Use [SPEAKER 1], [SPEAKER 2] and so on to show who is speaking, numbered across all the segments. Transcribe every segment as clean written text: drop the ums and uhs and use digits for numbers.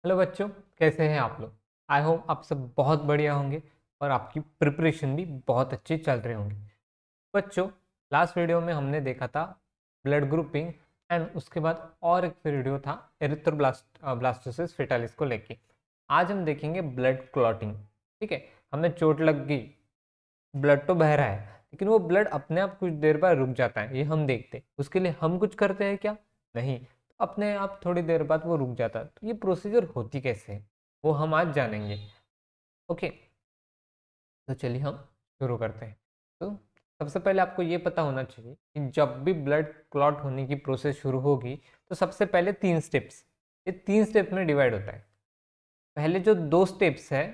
[SPEAKER 1] Hello बच्चों, कैसे हैं आप लोग। आई होप आप सब बहुत बढ़िया होंगे और आपकी प्रिपरेशन भी बहुत अच्छी चल रही होंगी। बच्चों, लास्ट वीडियो में हमने देखा था ब्लड ग्रुपिंग एंड उसके बाद और एक वीडियो था ब्लास्टोसिस फेटालिस को लेके। आज हम देखेंगे ब्लड क्लॉटिंग। ठीक है, हमें चोट लग गई, ब्लड तो बह रहा है लेकिन वो ब्लड अपने आप कुछ देर बाद रुक जाता है, ये हम देखते हैं। उसके लिए हम कुछ करते हैं क्या? नहीं, तो अपने आप थोड़ी देर बाद वो रुक जाता है। तो ये प्रोसीजर होती कैसे है वो हम आज जानेंगे। ओके, तो चलिए हम शुरू करते हैं। तो सबसे पहले आपको ये पता होना चाहिए कि जब भी ब्लड क्लॉट होने की प्रोसेस शुरू होगी तो सबसे पहले तीन स्टेप्स, ये तीन स्टेप्स में डिवाइड होता है। पहले जो दो स्टेप्स है,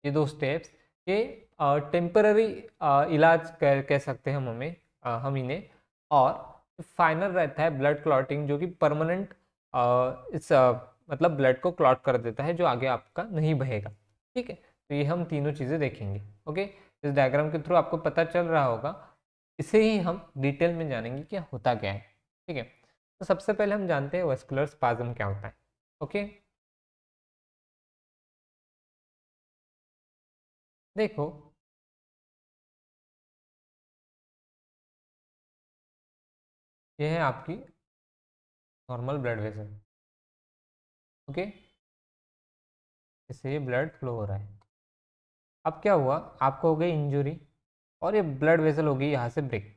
[SPEAKER 1] ये दो स्टेप्स, ये टेम्पररी इलाज कह सकते हैं हम इन्हें। और फाइनल रहता है ब्लड क्लॉटिंग, जो कि परमानेंट इस मतलब ब्लड को क्लॉट कर देता है, जो आगे आपका नहीं बहेगा। ठीक है, तो ये हम तीनों चीज़ें देखेंगे। ओके, इस डायग्राम के थ्रू आपको पता चल रहा होगा। इसे ही हम डिटेल में जानेंगे कि होता क्या है। ठीक है, तो सबसे पहले हम जानते हैं वेस्कुलर स्पाज्म क्या होता है। ओके, देखो, ये है आपकी नॉर्मल ब्लड वेसल। ओके, इससे ये ब्लड फ्लो हो रहा है। अब क्या हुआ, आपको हो गई इंजरी और ये ब्लड वेसल हो गई यहाँ से ब्रेक।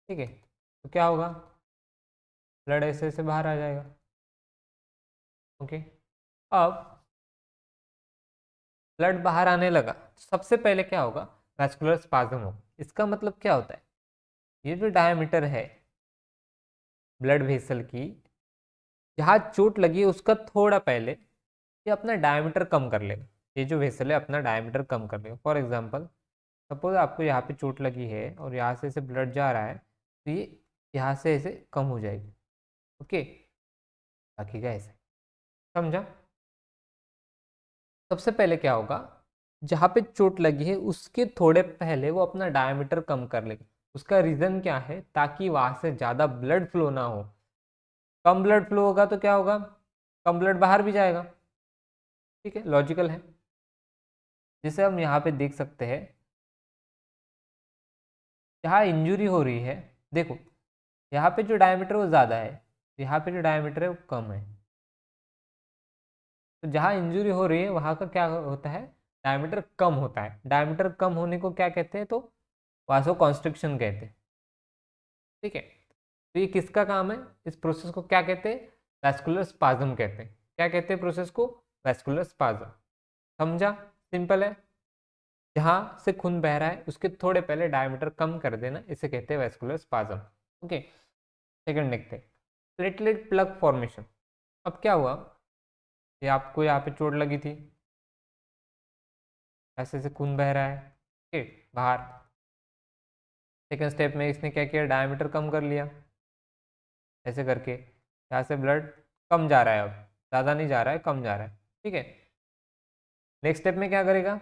[SPEAKER 1] ठीक है, तो क्या होगा, ब्लड ऐसे ऐसे बाहर आ जाएगा। ओके, अब ब्लड बाहर आने लगा तो सबसे पहले क्या होगा, वैस्कुलर स्पाज्म होगा। इसका मतलब क्या होता है, ये जो डायमीटर है ब्लड वेसल की, जहाँ चोट लगी है उसका थोड़ा पहले ये अपना डायमीटर कम कर लेगा। ये जो वेसल है अपना डायमीटर कम कर लेगा। फॉर एग्जांपल, सपोज आपको यहाँ पे चोट लगी है और यहाँ से ऐसे ब्लड जा रहा है, तो ये यहाँ से ऐसे कम हो जाएगी। ओके, बाकी का ऐसे, समझा। सबसे पहले क्या होगा, जहाँ पे चोट लगी है उसके थोड़े पहले वो अपना डायमीटर कम कर लेगा। उसका रीज़न क्या है, ताकि वहाँ से ज़्यादा ब्लड फ्लो ना हो। कम ब्लड फ्लो होगा तो क्या होगा, कम ब्लड बाहर भी जाएगा। ठीक है, लॉजिकल है। जैसे हम यहाँ पे देख सकते हैं, जहाँ इंजरी हो रही है, देखो यहाँ पे जो डायमीटर वो ज़्यादा है, यहाँ पे जो डायमीटर है वो कम है। तो जहाँ इंजरी हो रही है वहाँ का क्या होता है, डायमीटर कम होता है। डायमीटर कम होने को क्या कहते हैं, तो वासो कॉन्स्ट्रिक्शन कहते हैं। ठीक है, तो ये किसका काम है, इस प्रोसेस को क्या कहते हैं, वैस्कुलर स्पाज्म कहते हैं। क्या कहते हैं प्रोसेस को, वैस्कुलर स्पाज्म। समझा, सिंपल है। जहाँ से खून बह रहा है उसके थोड़े पहले डायमीटर कम कर देना, इसे कहते हैं वैस्कुलर स्पाज्म। ओके, सेकंड देखते हैं, प्लेटलेट प्लग फॉर्मेशन। अब क्या हुआ, ये आपको यहाँ पे चोट लगी थी, ऐसे ऐसे खून बह रहा है, ठीक बाहर। सेकंड स्टेप में इसने क्या किया, डायमीटर कम कर लिया, ऐसे करके यहाँ से ब्लड कम जा रहा है, अब ज़्यादा नहीं जा रहा है, कम जा रहा है। ठीक है, नेक्स्ट स्टेप में क्या करेगा,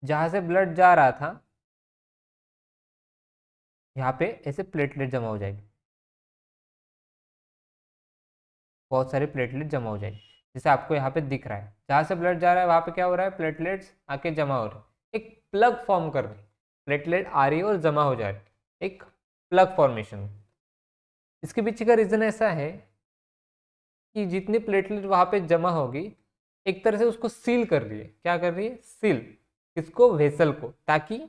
[SPEAKER 1] जहाँ से ब्लड जा रहा था यहाँ पे ऐसे प्लेटलेट जमा हो जाएगी, बहुत सारे प्लेटलेट जमा हो जाएगी। जैसे आपको यहाँ पे दिख रहा है, जहाँ से ब्लड जा रहा है वहाँ पे क्या हो रहा है, प्लेटलेट्स आके जमा हो रहे हैं, एक प्लग फॉर्म कर रही है। प्लेटलेट आ रही है और जमा हो जा रही है, एक प्लग फॉर्मेशन। इसके पीछे का रीज़न ऐसा है कि जितनी प्लेटलेट वहाँ पे जमा होगी, एक तरह से उसको सील कर रही है। क्या कर रही है, सील, किसको, वेसल को, ताकि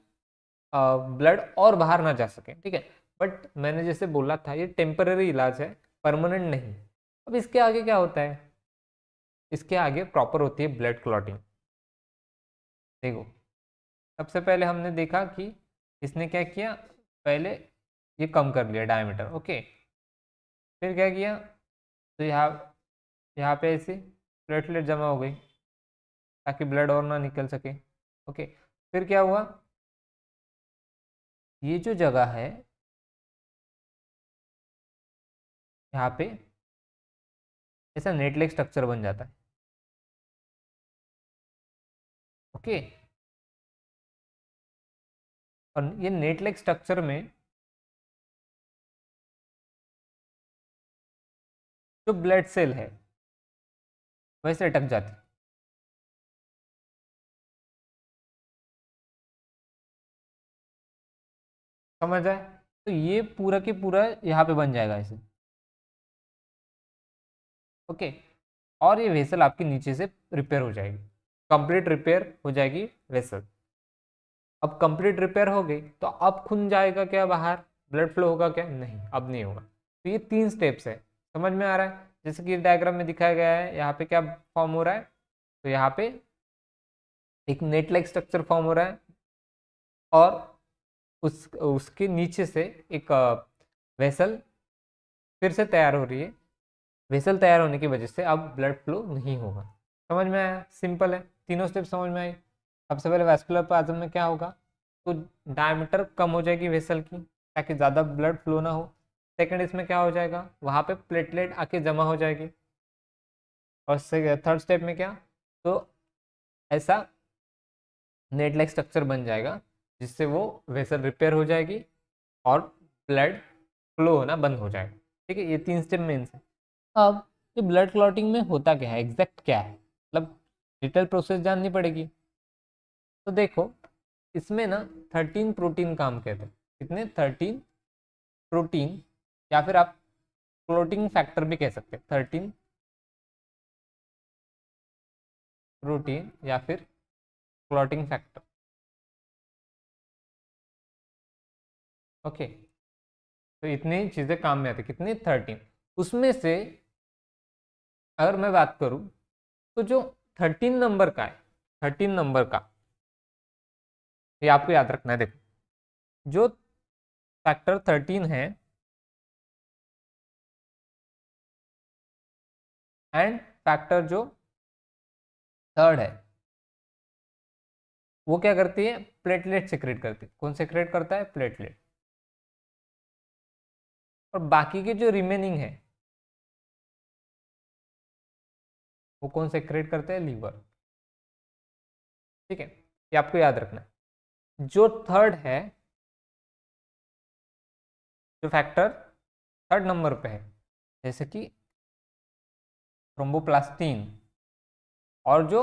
[SPEAKER 1] ब्लड और बाहर ना जा सके। ठीक है, बट मैंने जैसे बोला था ये टेम्पररी इलाज है, परमानेंट नहीं। अब इसके आगे क्या होता है, इसके आगे प्रॉपर होती है ब्लड क्लॉटिंग। देखो, सबसे पहले हमने देखा कि इसने क्या किया, पहले ये कम कर लिया डायमीटर। ओके, फिर क्या किया, तो यहाँ यहाँ पे ऐसे प्लेटलेट जमा हो गई ताकि ब्लड और ना निकल सके। ओके, फिर क्या हुआ, ये जो जगह है यहाँ पे ऐसा नेटलेक स्ट्रक्चर बन जाता है। ओके, और ये नेटलेक स्ट्रक्चर में जो ब्लड सेल है वैसे अटक जाती। समझ आए? तो ये पूरा के पूरा यहाँ पे बन जाएगा ऐसे। ओके, और ये वेसल आपके नीचे से रिपेयर हो जाएगी, कंप्लीट रिपेयर हो जाएगी वेसल। अब कंप्लीट रिपेयर हो गई तो अब खुल जाएगा क्या बाहर, ब्लड फ्लो होगा क्या? नहीं, अब नहीं होगा। तो ये 3 स्टेप्स है, समझ में आ रहा है? जैसे कि डायग्राम में दिखाया गया है, यहाँ पे क्या फॉर्म हो रहा है, तो यहाँ पे एक नेट लाइक स्ट्रक्चर फॉर्म हो रहा है, और उसके नीचे से एक वेसल फिर से तैयार हो रही है। वेसल तैयार होने की वजह से अब ब्लड फ्लो नहीं होगा। समझ में आया? सिंपल है, तीनों स्टेप समझ में आई। सबसे पहले वैस्कुलर प्लाज्म में क्या होगा, तो डायमीटर कम हो जाएगी वेसल की ताकि ज़्यादा ब्लड फ्लो ना हो। सेकंड, इसमें क्या हो जाएगा, वहाँ पे प्लेटलेट आके जमा हो जाएगी। और थर्ड स्टेप में क्या, तो ऐसा नेट लाइक स्ट्रक्चर बन जाएगा जिससे वो वेसल रिपेयर हो जाएगी और ब्लड फ्लो होना बंद हो जाएगा। ठीक है, ये 3 स्टेप मेन है। अब ये ब्लड क्लॉटिंग में होता क्या है, एग्जैक्ट क्या है, मतलब डिटेल प्रोसेस जाननी पड़ेगी। तो देखो, इसमें ना 13 प्रोटीन काम करते हैं। कितने? 13 प्रोटीन, या फिर आप क्लोटिंग फैक्टर भी कह सकते हैं। 13 प्रोटीन या फिर क्लॉटिंग फैक्टर। ओके, तो इतनी चीज़ें काम में आती, कितनी? 13। उसमें से अगर मैं बात करूं तो जो 13 नंबर का है, 13 नंबर का, ये आपको याद रखना है। देखो, जो फैक्टर 13 है एंड फैक्टर जो थर्ड है, वो क्या करती है, प्लेटलेट सिक्रेट करती है। कौन सिक्रेट करता है? प्लेटलेट। और बाकी के जो रिमेनिंग है वो कौन सिक्रेट करते हैं? लीवर। ठीक है, ये आपको याद रखना है। जो थर्ड है, जो फैक्टर थर्ड नंबर पे है, जैसे कि थ्रोम्बोप्लास्टिन, और जो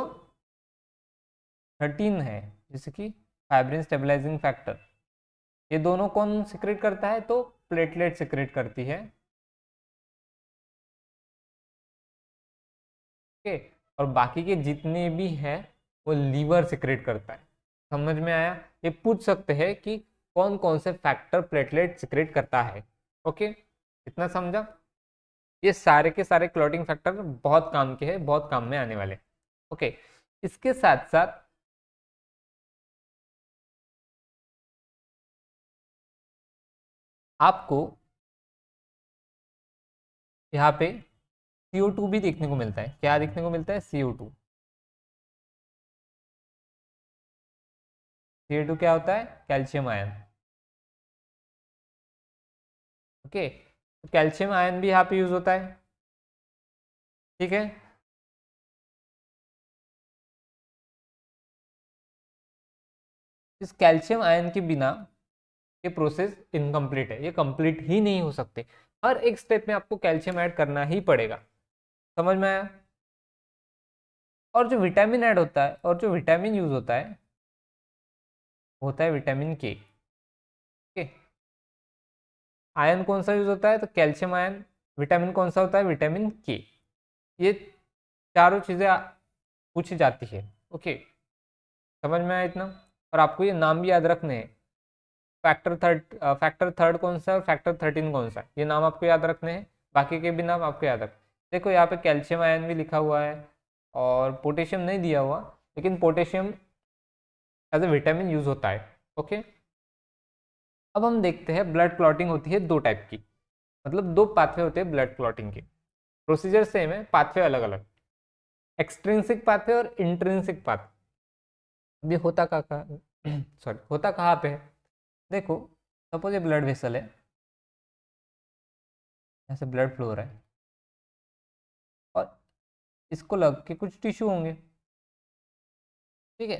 [SPEAKER 1] 13 है जैसे कि फाइब्रिन स्टेबलाइजिंग फैक्टर, ये दोनों कौन सिक्रेट करता है? तो प्लेटलेट सिक्रेट करती है। ओके, और बाकी के जितने भी हैं वो लीवर सिक्रेट करता है। समझ में आया? ये पूछ सकते हैं कि कौन कौन से फैक्टर प्लेटलेट सिक्रेट करता है। ओके, इतना समझा? ये सारे के सारे क्लॉटिंग फैक्टर बहुत काम के हैं, बहुत काम में आने वाले। ओके, इसके साथ साथ आपको यहाँ पे CO2 भी देखने को मिलता है। क्या देखने को मिलता है? CO2। CO2 क्या होता है? Calcium ion. ओके, तो कैल्शियम आयन भी यहाँ पे यूज होता है। ठीक है, इस कैल्शियम आयन के बिना ये प्रोसेस इनकम्प्लीट है, ये कंप्लीट ही नहीं हो सकते। हर एक स्टेप में आपको कैल्शियम ऐड करना ही पड़ेगा। समझ में आया? और जो विटामिन ऐड होता है, और जो विटामिन यूज होता है विटामिन के। ओके, आयन कौन सा यूज होता है? तो कैल्शियम आयन। विटामिन कौन सा होता है? विटामिन के। ये चारों चीज़ें पूछी जाती है। ओके, समझ में आया इतना? और आपको ये नाम भी याद रखने हैं। फैक्टर थर्ड कौन सा है और फैक्टर 13 कौन सा है, ये नाम आपको याद रखने हैं। बाकी के भी नाम आपको याद रख। देखो, यहाँ पे कैल्शियम आयन भी लिखा हुआ है और पोटेशियम नहीं दिया हुआ, लेकिन potassium as a vitamin use होता है। ओके, अब हम देखते हैं ब्लड क्लॉटिंग होती है 2 टाइप की, मतलब 2 पाथवे होते हैं ब्लड क्लॉटिंग के। प्रोसीजर सेम है, पाथवे अलग अलग। एक्सट्रिंसिक पाथवे और इंट्रिंसिक पाथवे। अभी होता कहाँ सॉरी, होता कहाँ पे है? देखो, सपोज ये ब्लड वेसल है, ऐसे ब्लड फ्लो हो रहा है, और इसको लग के कुछ टिश्यू होंगे। ठीक है,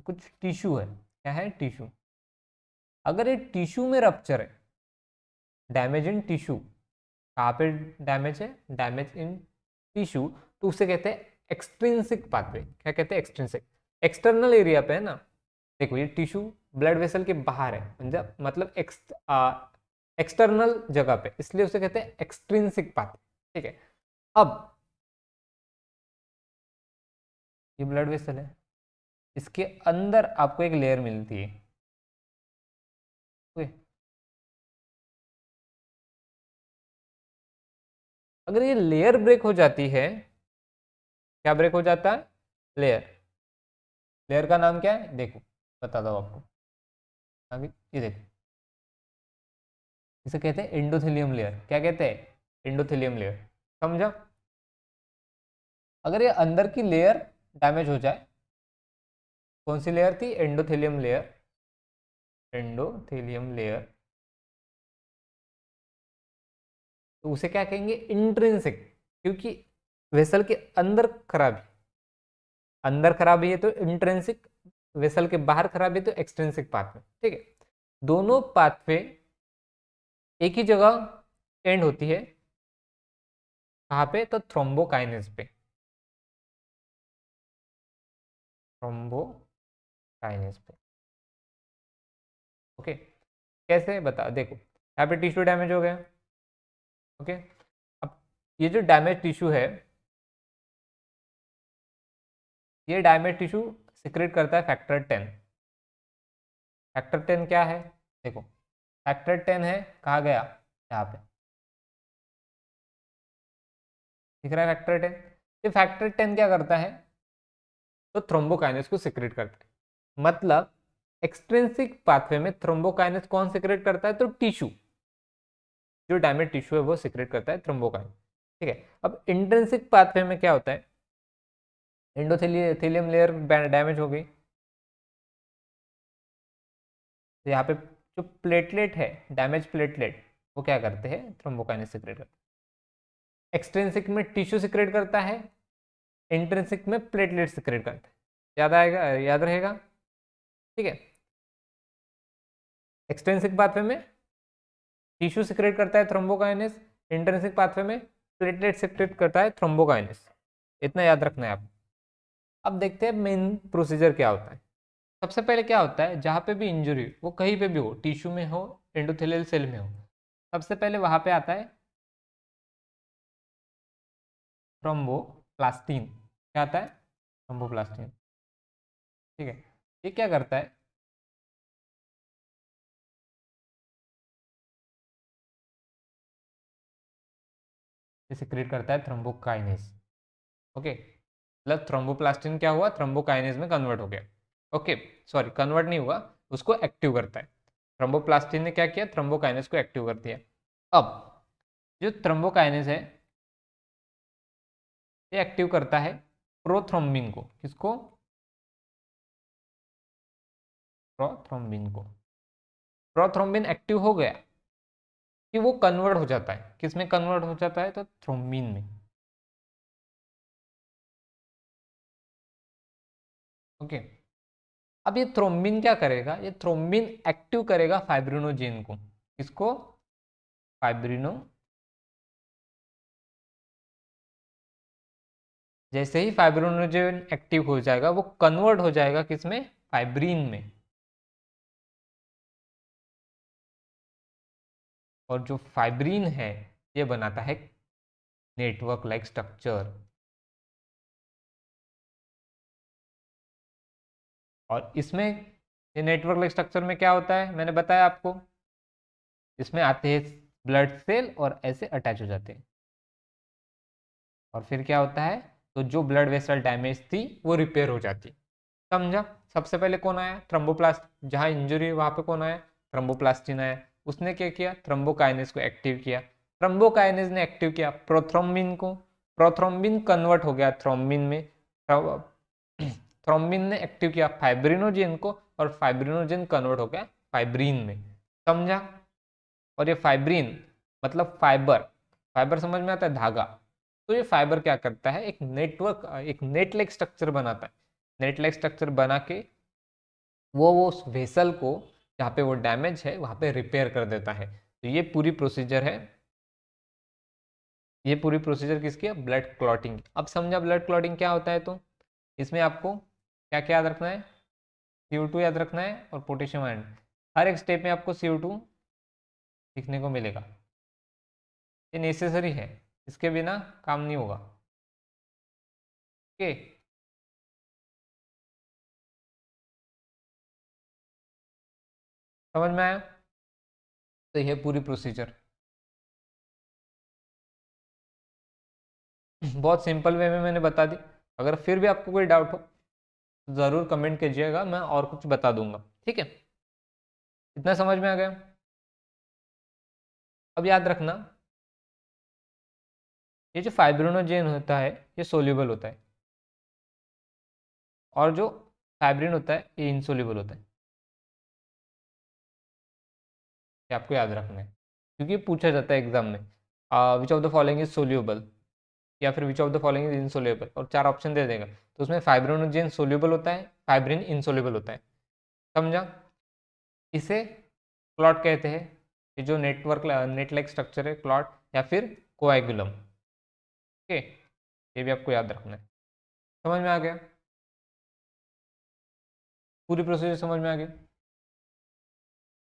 [SPEAKER 1] कुछ टिश्यू है। क्या है? टिश्यू। अगर ये टिश्यू में रप्चर है, डैमेज इन टिश्यू, कहाँ पे डैमेज है, डैमेज इन टिश्यू, तो उसे कहते हैं एक्सट्रिंसिक पाथवे। क्या कहते हैं, एक्सट्रिंसिक, एक्सटर्नल एरिया पे है ना। देखो ये टिश्यू ब्लड वेसल के बाहर है, मतलब एक्सटर्नल जगह पे, इसलिए उसे कहते हैं एक्सट्रिंसिक पाथवे। ठीक है, अब ये ब्लड वेसल है, इसके अंदर आपको एक लेयर मिलती है। ओके, अगर ये लेयर ब्रेक हो जाती है, क्या ब्रेक हो जाता है, लेयर, लेयर का नाम क्या है, देखो बता दो आपको, अभी ये देखो, इसे कहते हैं एंडोथेलियम लेयर। क्या कहते हैं, एंडोथेलियम लेयर। समझा, अगर ये अंदर की लेयर डैमेज हो जाए, कौन सी लेयर थी, एंडोथेलियम लेयर, एंडोथेलियम लेयर, तो उसे क्या कहेंगे, इंट्रिंसिक, क्योंकि वेसल के अंदर खराबी, अंदर खराबी है तो इंट्रिंसिक, वेसल के बाहर खराबी तो एक्सट्रिंसिक पाथवे। ठीक है, दोनों पाथवे एक ही जगह एंड होती है, कहाँ पे, तो थ्रोम्बोकाइनेस पे, थ्रोम्बोकाइनेस पे। ओके, कैसे बता, देखो यहाँ पे टिश्यू डैमेज हो गया। ओके, अब ये जो डैमेज टिश्यू है, ये डैमेज टिश्यू सिक्रेट करता है फैक्टर 10। फैक्टर 10 क्या है, देखो फैक्टर 10 है, कहाँ गया, यहाँ पे दिख रहा है फैक्टर 10। ये फैक्टर 10 क्या करता है, तो थ्रोम्बोकाइनेस को सिक्रेट करता है। मतलब एक्सट्रिंसिक पाथवे में थ्रोम्बोकाइनेस कौन सिक्रेट करता है, तो टिश्यू, जो डैमेज टिश्यू है वो सिक्रेट करता है थ्रोम्बोकाइनेस। ठीक है, अब इंट्रिंसिक पाथवे में क्या होता है, एंडोथेलियम लेयर डैमेज हो गई, तो यहाँ पे जो प्लेटलेट है, डैमेज प्लेटलेट, वो क्या करते हैं, थ्रोम्बोकाइनेस सिक्रेट करते हैं। एक्सट्रिंसिक में टिश्यू सिक्रेट करता है, इंट्रिंसिक में प्लेटलेट सिक्रेट करता है। याद आएगा, याद रहेगा। ठीक है, एक्सट्रिंसिक पाथवे में टिश्यू सिक्रेट करता है थ्रोम्बोकाइनेस, इंट्रिंसिक पाथवे में प्लेटलेट सिक्रेट करता है थ्रोम्बोकाइनेस। इतना याद रखना है आपको। अब देखते हैं मेन प्रोसीजर क्या होता है। सबसे पहले क्या होता है, जहाँ पे भी इंजरी, वो कहीं पे भी हो, टिश्यू में हो, एंडोथेलियल सेल में हो, सबसे पहले वहाँ पे आता है थ्रोम्बोप्लास्टिन। क्या आता है, थ्रोम्बोप्लास्टिन। ठीक है, ये क्या करता है, ये सिक्रेट करता है थ्रोम्बोकाइनेस। ओके, मतलब थ्रोम्बोप्लास्टिन क्या हुआ, थ्रोम्बोकाइनेस में कन्वर्ट हो गया। ओके, सॉरी कन्वर्ट नहीं हुआ, उसको एक्टिव करता है। थ्रोम्बोप्लास्टिन ने क्या किया, थ्रोम्बोकाइनेस को एक्टिव कर दिया। अब जो थ्रोम्बोकाइनेस है, ये एक्टिव करता है प्रोथ्रोम्बिन को। किसको, प्रोथ्रोम्बिन को। प्रोथ्रोम्बिन एक्टिव हो गया कि वो कन्वर्ट हो जाता है, किस में कन्वर्ट हो जाता है, तो थ्रोम्बिन में। ओके, अब ये थ्रोम्बिन क्या करेगा, ये थ्रोम्बिन एक्टिव करेगा फाइब्रिनोजेन को। किसको, फाइब्रिनो, जैसे ही फाइब्रिनोजेन एक्टिव हो जाएगा, वो कन्वर्ट हो जाएगा किसमें, फाइब्रिन में। और जो फाइब्रिन है, ये बनाता है नेटवर्क लाइक स्ट्रक्चर। और इसमें, ये नेटवर्क लाइक स्ट्रक्चर में क्या होता है, मैंने बताया आपको, इसमें आते हैं ब्लड सेल और ऐसे अटैच हो जाते हैं। और फिर क्या होता है, तो जो ब्लड वेसल डैमेज थी वो रिपेयर हो जाती। समझा, सबसे पहले कौन आया, थ्रोम्बोप्लास्ट, जहाँ इंजरी है वहाँ पे कौन आया, थ्रोम्बोप्लास्टिन आया। उसने क्या किया, थ्रोम्बोकाइनेस को एक्टिव किया। थ्रोम्बोकाइनेस ने एक्टिव किया प्रोथ्रोम्बिन को, प्रोथ्रोम्बिन कन्वर्ट हो गया थ्रोम्बिन में, थ्रोम्बिन ने एक्टिव किया फाइब्रिनोजेन को, और फाइब्रिनोजेन कन्वर्ट हो गया फाइब्रिन में। समझा, और ये फाइब्रिन मतलब फाइबर, फाइबर समझ में आता है, धागा। तो ये फाइबर क्या करता है, एक नेटवर्क, एक नेट लाइक स्ट्रक्चर बनाता है। नेट लाइक स्ट्रक्चर बना के वो उस वेसल को, जहाँ पे वो डैमेज है वहाँ पे रिपेयर कर देता है। तो ये पूरी प्रोसीजर है, ये पूरी प्रोसीजर किसकी है? Blood clotting. अब समझा ब्लड क्लॉटिंग क्या होता है। तो इसमें आपको क्या क्या याद रखना है? CO2 याद रखना है और पोटेशियम आयन। हर एक स्टेप में आपको CO2 सीखने को मिलेगा, ये नेसेसरी है, इसके बिना काम नहीं होगा। ओके, समझ में आया? तो यह पूरी प्रोसीजर बहुत सिंपल वे में मैंने बता दी। अगर फिर भी आपको कोई डाउट हो ज़रूर कमेंट कीजिएगा, मैं और कुछ बता दूंगा। ठीक है, इतना समझ में आ गया? अब याद रखना, ये जो फाइब्रिनोजेन होता है ये सोल्यूबल होता है, और जो फाइब्रिन होता है ये इनसोल्यूबल होता है। ये आपको याद रखना है, क्योंकि पूछा जाता है एग्जाम में, which of the following is soluble, या फिर which of the following is insoluble, और 4 ऑप्शन दे देगा। तो उसमें फाइब्रिनोजेन सोल्यूबल होता है, फाइब्रिन इनसोल्यूबल होता है। समझा? इसे क्लॉट कहते हैं, ये जो नेटवर्क नेट लाइक स्ट्रक्चर है, क्लॉट या फिर कोएगुलम। ओके, ये भी आपको याद रखना है। समझ में आ गया? पूरी प्रोसीजर समझ में आ गई?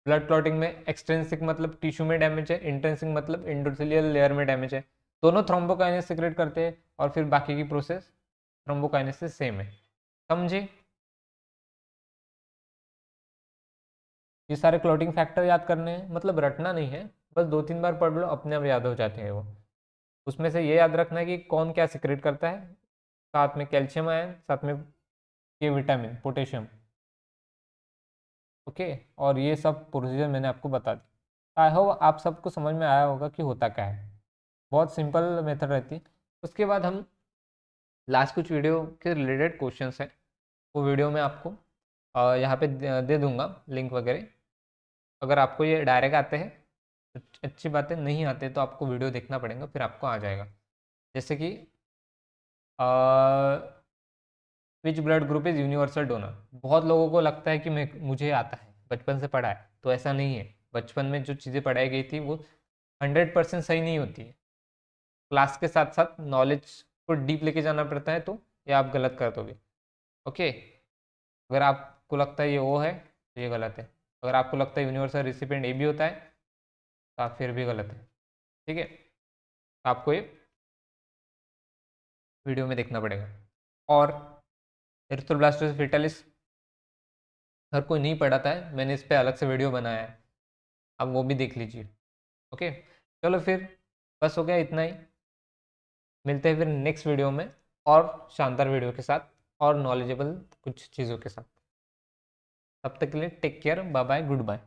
[SPEAKER 1] ब्लड क्लॉटिंग में एक्सट्रिंसिक मतलब टिश्यू में डैमेज है, इंट्रिंसिक मतलब एंडोथेलियल लेयर में डैमेज है। दोनों थ्रोम्बोकाइनेस सीक्रेट करते हैं, और फिर बाकी की प्रोसेस थ्रोम्बोकाइनेस से सेम है। समझे? ये सारे क्लॉटिंग फैक्टर याद करने हैं, मतलब रटना नहीं है, बस 2-3 बार पढ़ लो, अपने आप याद हो जाते हैं वो। उसमें से ये याद रखना है कि कौन क्या सीक्रेट करता है, साथ में कैल्शियम आयन, साथ में ये विटामिन पोटेशियम। ओके, और ये सब प्रोसीजर मैंने आपको बता दी। आई होप आप सबको समझ में आया होगा कि होता क्या है। बहुत सिंपल मेथड रहती है। उसके बाद हम लास्ट कुछ वीडियो के रिलेटेड क्वेश्चंस हैं, वो वीडियो में आपको यहाँ पे दे दूंगा लिंक वगैरह। अगर आपको ये डायरेक्ट आते हैं तो अच्छी बातें, नहीं आते तो आपको वीडियो देखना पड़ेगा, फिर आपको आ जाएगा। जैसे कि which blood group is universal donor. बहुत लोगों को लगता है कि मुझे आता है, बचपन से पढ़ा है, तो ऐसा नहीं है। बचपन में जो चीज़ें पढ़ाई गई थी वो 100% सही नहीं होती है। क्लास के साथ साथ नॉलेज को डीप लेके जाना पड़ता है, तो ये आप गलत कर दोगे। ओके, अगर आपको लगता है ये वो है तो ये गलत है। अगर आपको लगता है यूनिवर्सल रिसिपिएंट ए भी होता है तो आप फिर भी गलत है। ठीक है, आपको ये वीडियो में देखना पड़ेगा। और एरिथ्रोब्लास्टोसिस फेटालिस हर कोई नहीं पढ़ाता है, मैंने इस पर अलग से वीडियो बनाया है, आप वो भी देख लीजिए। ओके, चलो फिर बस हो गया इतना ही। मिलते हैं फिर नेक्स्ट वीडियो में और शानदार वीडियो के साथ और नॉलेजेबल कुछ चीज़ों के साथ। तब तक के लिए take care, bye bye, good bye.